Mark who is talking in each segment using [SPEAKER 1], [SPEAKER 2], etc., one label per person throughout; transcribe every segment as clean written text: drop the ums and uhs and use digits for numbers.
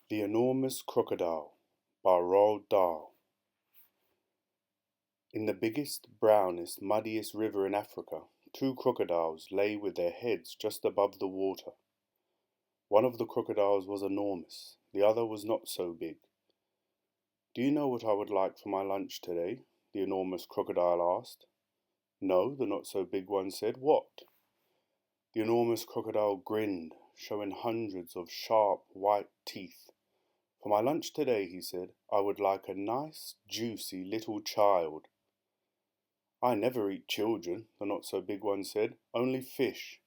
[SPEAKER 1] The Enormous Crocodile by Roald Dahl. In the biggest, brownest, muddiest river in Africa, two crocodiles lay with their heads just above the water. One of the crocodiles was enormous, the other was not so big. "Do you know what I would like for my lunch today?" the enormous crocodile asked. "No," the not-so-big one said. "What?" The enormous crocodile grinned, showing hundreds of sharp, white teeth. "For my lunch today," he said, "I would like a nice, juicy little child." "I never eat children," the not-so-big one said, "only fish."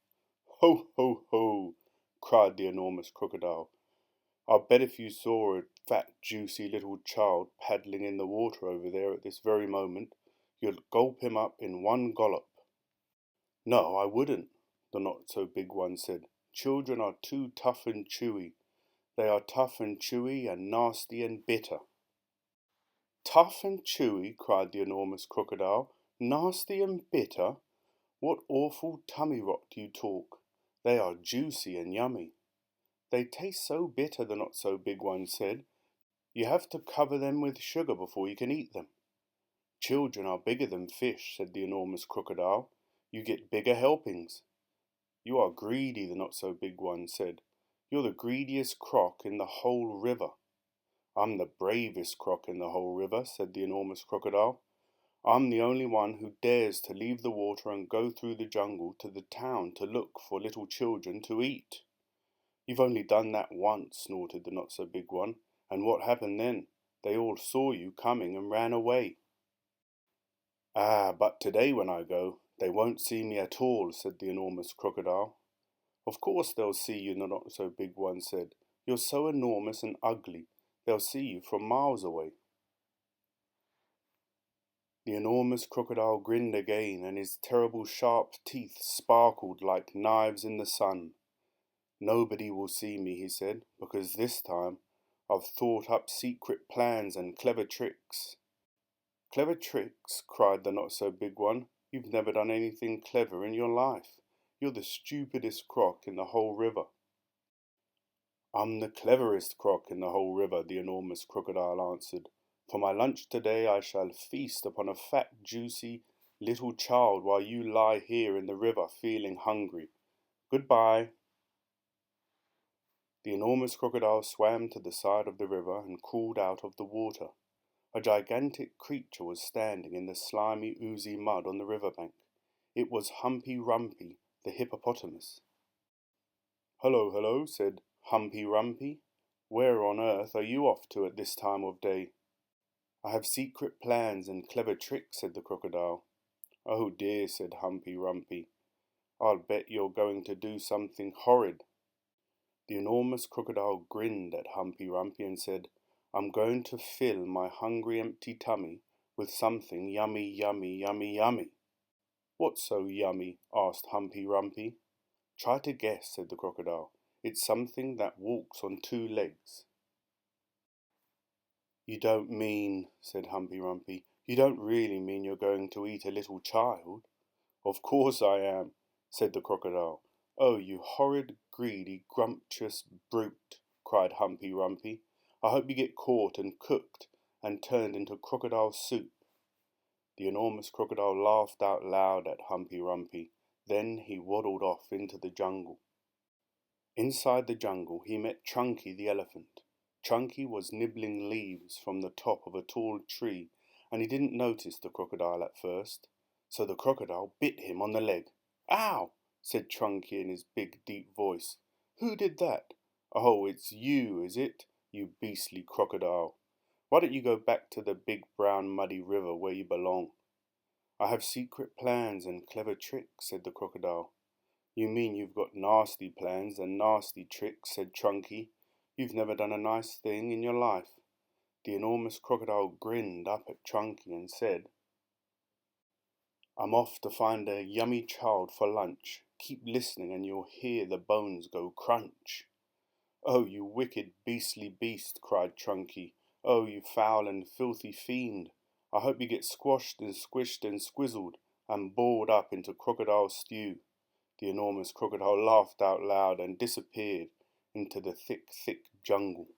[SPEAKER 1] "Ho, ho, ho!" cried the enormous crocodile. "I'll bet if you saw a fat, juicy little child paddling in the water over there at this very moment, you'd gulp him up in one gollop." "No, I wouldn't," the not-so-big one said. "Children are too tough and chewy. They are tough and chewy and nasty and bitter." "Tough and chewy!" cried the enormous crocodile. "Nasty and bitter! What awful tummy rot you talk! They are juicy and yummy." "They taste so bitter," the not-so-big one said. "You have to cover them with sugar before you can eat them." "Children are bigger than fish," said the enormous crocodile. "You get bigger helpings." "You are greedy," the not-so-big one said. "You're the greediest croc in the whole river." "I'm the bravest croc in the whole river," said the enormous crocodile. "I'm the only one who dares to leave the water and go through the jungle to the town to look for little children to eat." "You've only done that once," snorted the not-so-big one. "And what happened then? They all saw you coming and ran away." "Ah, but today when I go, they won't see me at all," said the enormous crocodile. "Of course they'll see you," the not-so-big one said. "You're so enormous and ugly, they'll see you from miles away." The enormous crocodile grinned again, and his terrible sharp teeth sparkled like knives in the sun. "Nobody will see me," he said, "because this time I've thought up secret plans and clever tricks." "Clever tricks?" cried the not-so-big one. "You've never done anything clever in your life. You're the stupidest croc in the whole river." "I'm the cleverest croc in the whole river," the enormous crocodile answered. "For my lunch today I shall feast upon a fat, juicy little child while you lie here in the river feeling hungry. Goodbye." The enormous crocodile swam to the side of the river and crawled out of the water. A gigantic creature was standing in the slimy, oozy mud on the riverbank. It was Humpy Rumpy, the hippopotamus. "Hello, hello," said Humpy Rumpy. "Where on earth are you off to at this time of day?" "I have secret plans and clever tricks," said the crocodile. "Oh dear," said Humpy Rumpy. "I'll bet you're going to do something horrid." The enormous crocodile grinned at Humpy Rumpy and said, "I'm going to fill my hungry empty tummy with something yummy, yummy, yummy, yummy." "What's so yummy?" asked Humpy Rumpy. "Try to guess," said the crocodile. "It's something that walks on two legs." "You don't mean," said Humpy Rumpy, "you don't really mean you're going to eat a little child?" "Of course I am," said the crocodile. "Oh, you horrid, greedy, grumptious brute," cried Humpy Rumpy. "I hope you get caught and cooked and turned into crocodile soup." The enormous crocodile laughed out loud at Humpy Rumpy. Then he waddled off into the jungle. Inside the jungle he met Chunky the elephant. Chunky was nibbling leaves from the top of a tall tree, and he didn't notice the crocodile at first. So the crocodile bit him on the leg. "Ow!" said Chunky in his big, deep voice. "Who did that?" "Oh, it's you, is it, you beastly crocodile? Why don't you go back to the big brown muddy river where you belong?" "I have secret plans and clever tricks," said the crocodile. "You mean you've got nasty plans and nasty tricks," said Chunky. "You've never done a nice thing in your life." The enormous crocodile grinned up at Chunky and said, "I'm off to find a yummy child for lunch. Keep listening and you'll hear the bones go crunch." "Oh, you wicked, beastly beast," cried Chunky. "Oh, you foul and filthy fiend. I hope you get squashed and squished and squizzled and boiled up into crocodile stew." The enormous crocodile laughed out loud and disappeared into the thick, thick jungle.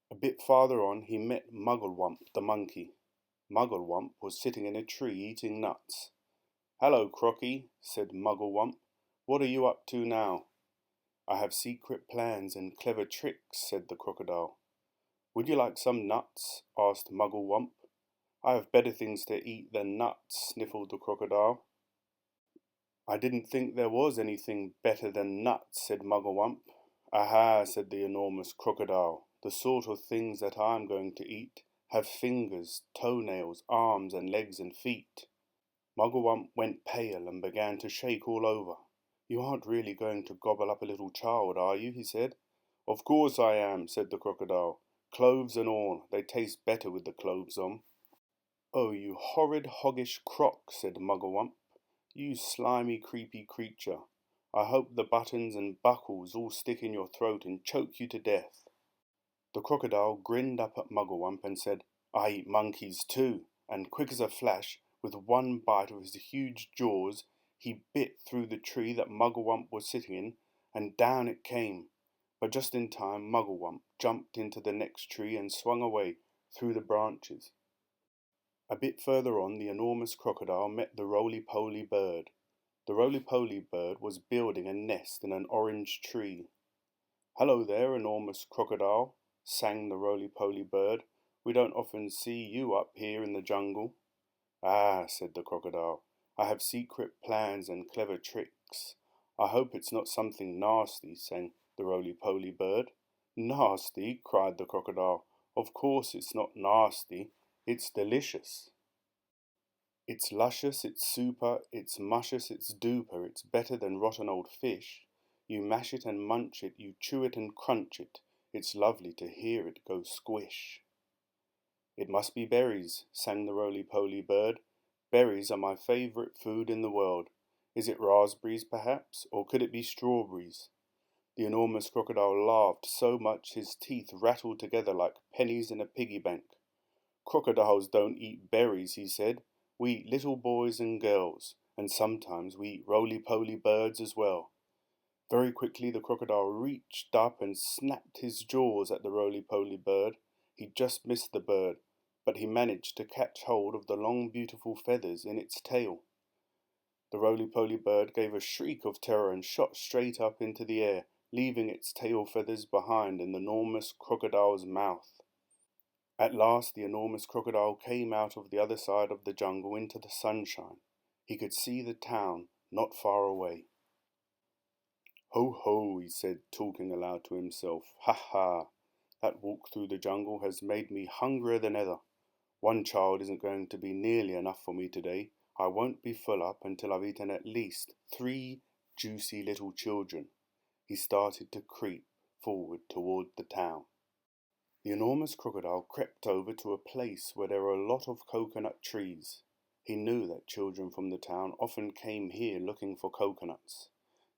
[SPEAKER 1] A bit farther on he met Mugglewump the monkey. Mugglewump was sitting in a tree eating nuts. "Hello, Crocky," said Mugglewump. "What are you up to now?" "I have secret plans and clever tricks," said the crocodile. "Would you like some nuts?" asked Mugglewump. "I have better things to eat than nuts," sniffled the crocodile. "I didn't think there was anything better than nuts," said Mugglewump. "Aha," said the enormous crocodile, "the sort of things that I'm going to eat have fingers, toenails, arms and legs and feet." Mugglewump went pale and began to shake all over. "You aren't really going to gobble up a little child, are you?" he said. "Of course I am," said the crocodile. "Cloves and all, they taste better with the cloves on." "Oh, you horrid hoggish croc," said Mugglewump. "You slimy creepy creature. I hope the buttons and buckles all stick in your throat and choke you to death." The crocodile grinned up at Mugglewump and said, "I eat monkeys too," and quick as a flash, with one bite of his huge jaws, he bit through the tree that Mugglewump was sitting in, and down it came. But just in time Mugglewump jumped into the next tree and swung away through the branches. A bit further on the enormous crocodile met the roly-poly bird. The roly-poly bird was building a nest in an orange tree. "Hello there, enormous crocodile," sang the roly-poly bird. "We don't often see you up here in the jungle." "Ah," said the crocodile, "I have secret plans and clever tricks. I hope it's not something nasty," sang the roly-poly bird. "Nasty?" cried the crocodile. "Of course it's not nasty. It's delicious. It's luscious, it's super, it's muscious, it's duper, it's better than rotten old fish. You mash it and munch it, you chew it and crunch it. It's lovely to hear it go squish." "It must be berries," sang the roly-poly bird. "Berries are my favourite food in the world. Is it raspberries, perhaps, or could it be strawberries?" The enormous crocodile laughed so much his teeth rattled together like pennies in a piggy bank. "Crocodiles don't eat berries," he said. "We eat little boys and girls, and sometimes we eat roly-poly birds as well." Very quickly the crocodile reached up and snapped his jaws at the roly-poly bird. He just missed the bird, but he managed to catch hold of the long beautiful feathers in its tail. The roly-poly bird gave a shriek of terror and shot straight up into the air, leaving its tail feathers behind in the enormous crocodile's mouth. At last the enormous crocodile came out of the other side of the jungle into the sunshine. He could see the town not far away. "Ho, ho," he said, talking aloud to himself. "Ha, ha! That walk through the jungle has made me hungrier than ever. One child isn't going to be nearly enough for me today. I won't be full up until I've eaten at least 3 juicy little children." He started to creep forward toward the town. The enormous crocodile crept over to a place where there were a lot of coconut trees. He knew that children from the town often came here looking for coconuts.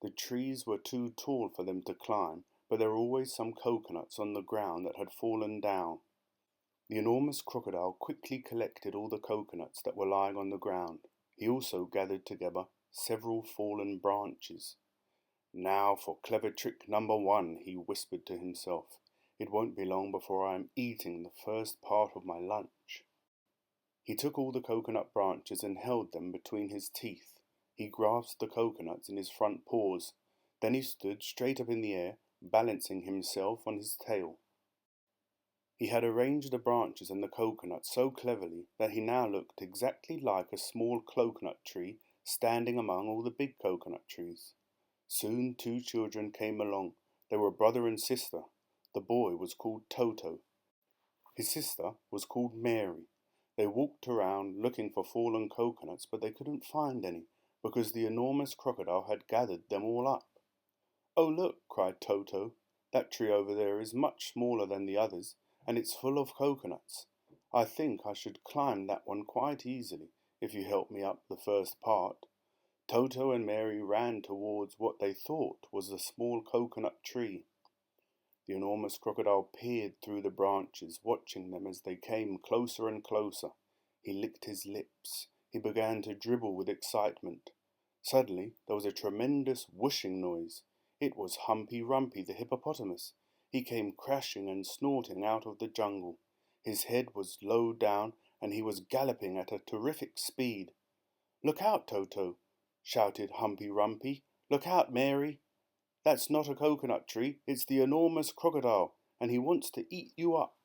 [SPEAKER 1] The trees were too tall for them to climb, but there were always some coconuts on the ground that had fallen down. The enormous crocodile quickly collected all the coconuts that were lying on the ground. He also gathered together several fallen branches. "Now for clever trick number 1, he whispered to himself. "It won't be long before I am eating the first part of my lunch." He took all the coconut branches and held them between his teeth. He grasped the coconuts in his front paws. Then he stood straight up in the air, balancing himself on his tail. He had arranged the branches and the coconuts so cleverly that he now looked exactly like a small coconut tree standing among all the big coconut trees. Soon 2 children came along. They were brother and sister. The boy was called Toto. His sister was called Mary. They walked around looking for fallen coconuts, but they couldn't find any, because the enormous crocodile had gathered them all up. "Oh, look," cried Toto. "That tree over there is much smaller than the others, and it's full of coconuts. I think I should climb that one quite easily, if you help me up the first part." Toto and Mary ran towards what they thought was the small coconut tree. The enormous crocodile peered through the branches, watching them as they came closer and closer. He licked his lips. He began to dribble with excitement. Suddenly there was a tremendous whooshing noise. It was Humpy Rumpy the hippopotamus. He came crashing and snorting out of the jungle. His head was low down, and he was galloping at a terrific speed. "Look out, Toto!" shouted Humpy Rumpy. "Look out, Mary! That's not a coconut tree, it's the enormous crocodile, and he wants to eat you up."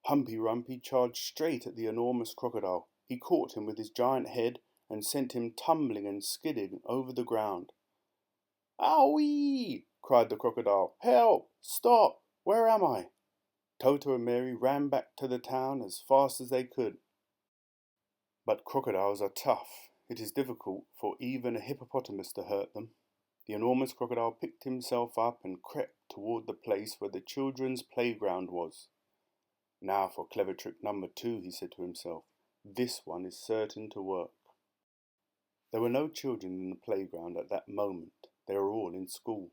[SPEAKER 1] Humpy Rumpy charged straight at the enormous crocodile. He caught him with his giant head and sent him tumbling and skidding over the ground. "Owie!" cried the crocodile. "Help! Stop! Where am I?" Toto and Mary ran back to the town as fast as they could. But crocodiles are tough. It is difficult for even a hippopotamus to hurt them. The enormous crocodile picked himself up and crept toward the place where the children's playground was. "Now for clever trick number 2, he said to himself. "This one is certain to work." There were no children in the playground at that moment. They were all in school.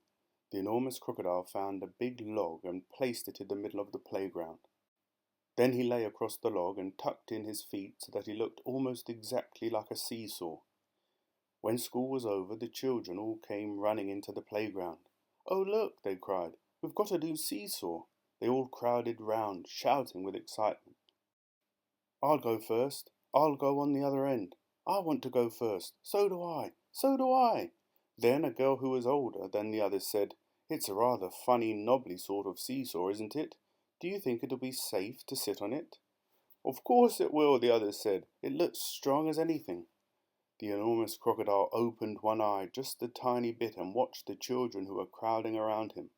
[SPEAKER 1] The enormous crocodile found a big log and placed it in the middle of the playground. Then he lay across the log and tucked in his feet so that he looked almost exactly like a seesaw. When school was over, the children all came running into the playground. "Oh, look," they cried, "we've got a new seesaw." They all crowded round, shouting with excitement. "I'll go first. I'll go on the other end. I want to go first. So do I. So do I." Then a girl who was older than the others said, "It's a rather funny, knobbly sort of seesaw, isn't it? Do you think it'll be safe to sit on it?" "Of course it will," the others said. "It looks strong as anything." The enormous crocodile opened one eye just a tiny bit and watched the children who were crowding around him.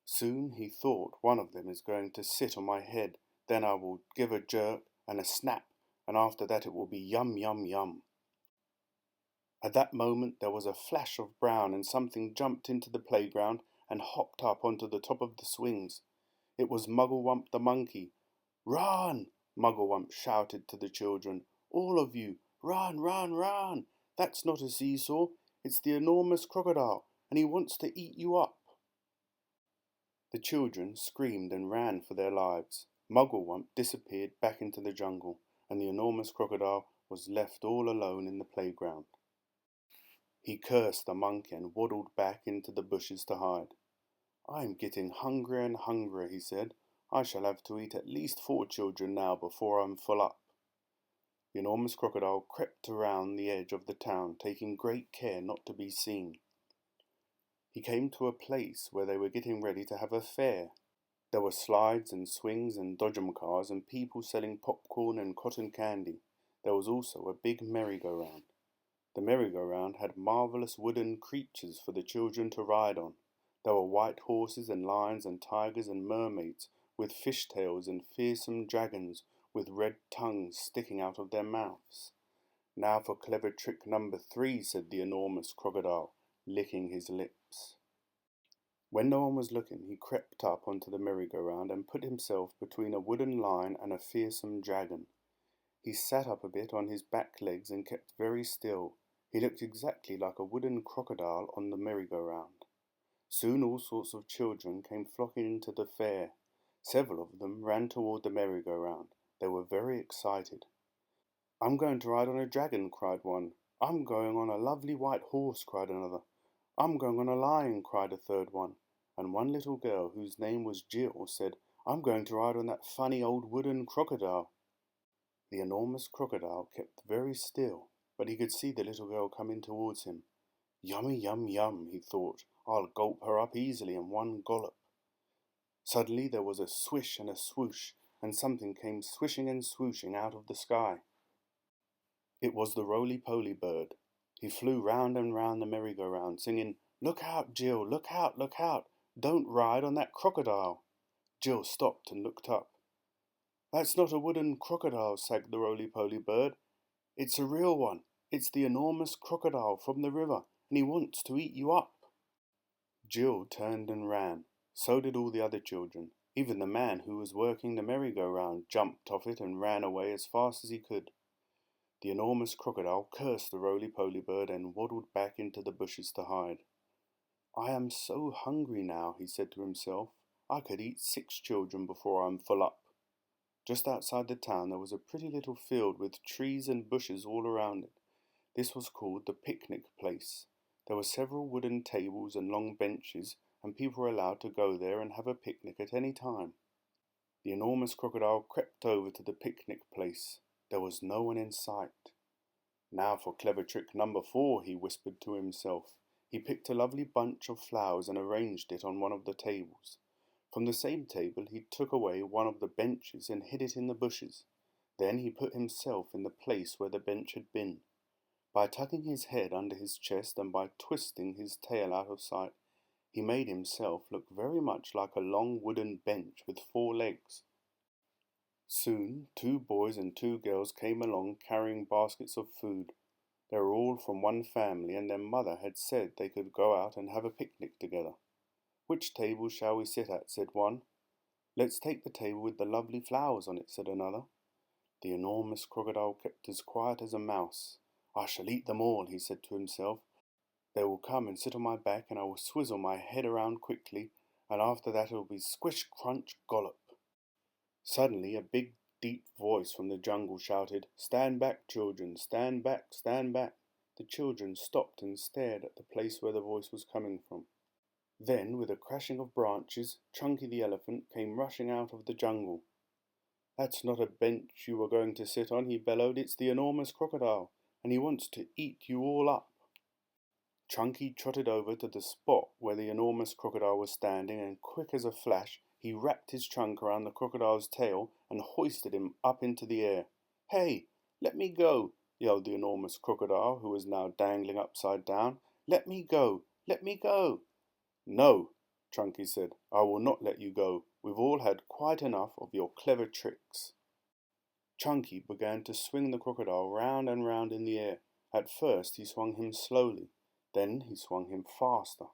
[SPEAKER 1] "Soon," he thought, "one of them is going to sit on my head. Then I will give a jerk and a snap, and after that it will be yum, yum, yum." At that moment there was a flash of brown and something jumped into the playground and hopped up onto the top of the swings. It was Mugglewump the monkey. "Run!" Mugglewump shouted to the children. "All of you, run, run, run! That's not a seesaw, it's the enormous crocodile, and he wants to eat you up." The children screamed and ran for their lives. Mugglewump disappeared back into the jungle, and the enormous crocodile was left all alone in the playground. He cursed the monkey and waddled back into the bushes to hide. "I am getting hungrier and hungrier," he said. "I shall have to eat at least 4 children now before I'm full up." The enormous crocodile crept around the edge of the town, taking great care not to be seen. He came to a place where they were getting ready to have a fair. There were slides and swings and dodgem cars and people selling popcorn and cotton candy. There was also a big merry-go-round. The merry-go-round had marvelous wooden creatures for the children to ride on. There were white horses and lions and tigers and mermaids with fish-tails and fearsome dragons with red tongues sticking out of their mouths. "Now for clever trick number 3, said the enormous crocodile, licking his lips. When no one was looking, he crept up onto the merry-go-round and put himself between a wooden lion and a fearsome dragon. He sat up a bit on his back legs and kept very still. He looked exactly like a wooden crocodile on the merry-go-round. Soon all sorts of children came flocking into the fair. Several of them ran toward the merry-go-round. They were very excited. "I'm going to ride on a dragon," cried one. "I'm going on a lovely white horse," cried another. "I'm going on a lion," cried a third one. And one little girl, whose name was Jill, said, "I'm going to ride on that funny old wooden crocodile." The enormous crocodile kept very still, but he could see the little girl coming towards him. "Yummy, yum, yum," he thought. "I'll gulp her up easily in one gollop." Suddenly there was a swish and a swoosh, and something came swishing and swooshing out of the sky. It was the roly-poly bird. He flew round and round the merry-go-round, singing, "Look out, Jill, look out, look out! Don't ride on that crocodile!" Jill stopped and looked up. "That's not a wooden crocodile," said the roly-poly bird. "It's a real one. It's the enormous crocodile from the river, and he wants to eat you up." Jill turned and ran. So did all the other children. Even the man who was working the merry-go-round jumped off it and ran away as fast as he could. The enormous crocodile cursed the roly-poly bird and waddled back into the bushes to hide. "I am so hungry now," he said to himself. "I could eat 6 children before I'm full up." Just outside the town there was a pretty little field with trees and bushes all around it. This was called the picnic place. There were several wooden tables and long benches, and people were allowed to go there and have a picnic at any time. The enormous crocodile crept over to the picnic place. There was no one in sight. Now for clever trick number 4, he whispered to himself. He picked a lovely bunch of flowers and arranged it on one of the tables. From the same table he took away one of the benches and hid it in the bushes. Then he put himself in the place where the bench had been. By tucking his head under his chest and by twisting his tail out of sight, he made himself look very much like a long wooden bench with 4 legs. Soon 2 boys and 2 girls came along carrying baskets of food. They were all from one family, and their mother had said they could go out and have a picnic together. "Which table shall we sit at?" said one. "Let's take the table with the lovely flowers on it," said another. The enormous crocodile kept as quiet as a mouse. "I shall eat them all," he said to himself. "They will come and sit on my back, and I will swizzle my head around quickly, and after that it will be squish, crunch, gollop." Suddenly a big, deep voice from the jungle shouted, "Stand back, children! Stand back! Stand back!" The children stopped and stared at the place where the voice was coming from. Then, with a crashing of branches, Chunky the elephant came rushing out of the jungle. "That's not a bench you were going to sit on," he bellowed. "It's the enormous crocodile, and he wants to eat you all up." Chunky trotted over to the spot where the enormous crocodile was standing, and quick as a flash, he wrapped his trunk around the crocodile's tail and hoisted him up into the air. "Hey, let me go!" yelled the enormous crocodile, who was now dangling upside down. "Let me go! Let me go!" "No," Chunky said, "I will not let you go. We've all had quite enough of your clever tricks." Chunky began to swing the crocodile round and round in the air. At first he swung him slowly. Then he swung him faster,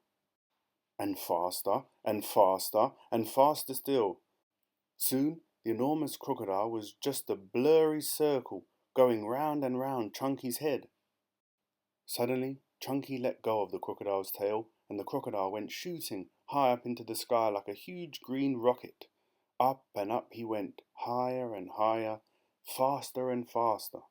[SPEAKER 1] and faster, and faster, and faster still. Soon the enormous crocodile was just a blurry circle going round and round Chunky's head. Suddenly Chunky let go of the crocodile's tail, and the crocodile went shooting high up into the sky like a huge green rocket. Up and up he went, higher and higher, faster and faster.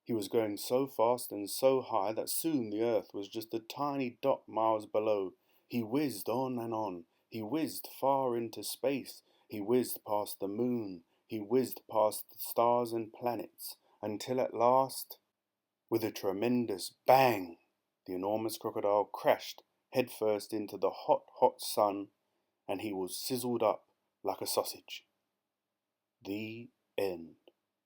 [SPEAKER 1] He was going so fast and so high that soon the earth was just a tiny dot miles below. He whizzed on and on. He whizzed far into space. He whizzed past the moon. He whizzed past the stars and planets, until at last, with a tremendous bang, the enormous crocodile crashed headfirst into the hot, hot sun, and he was sizzled up like a sausage. The end.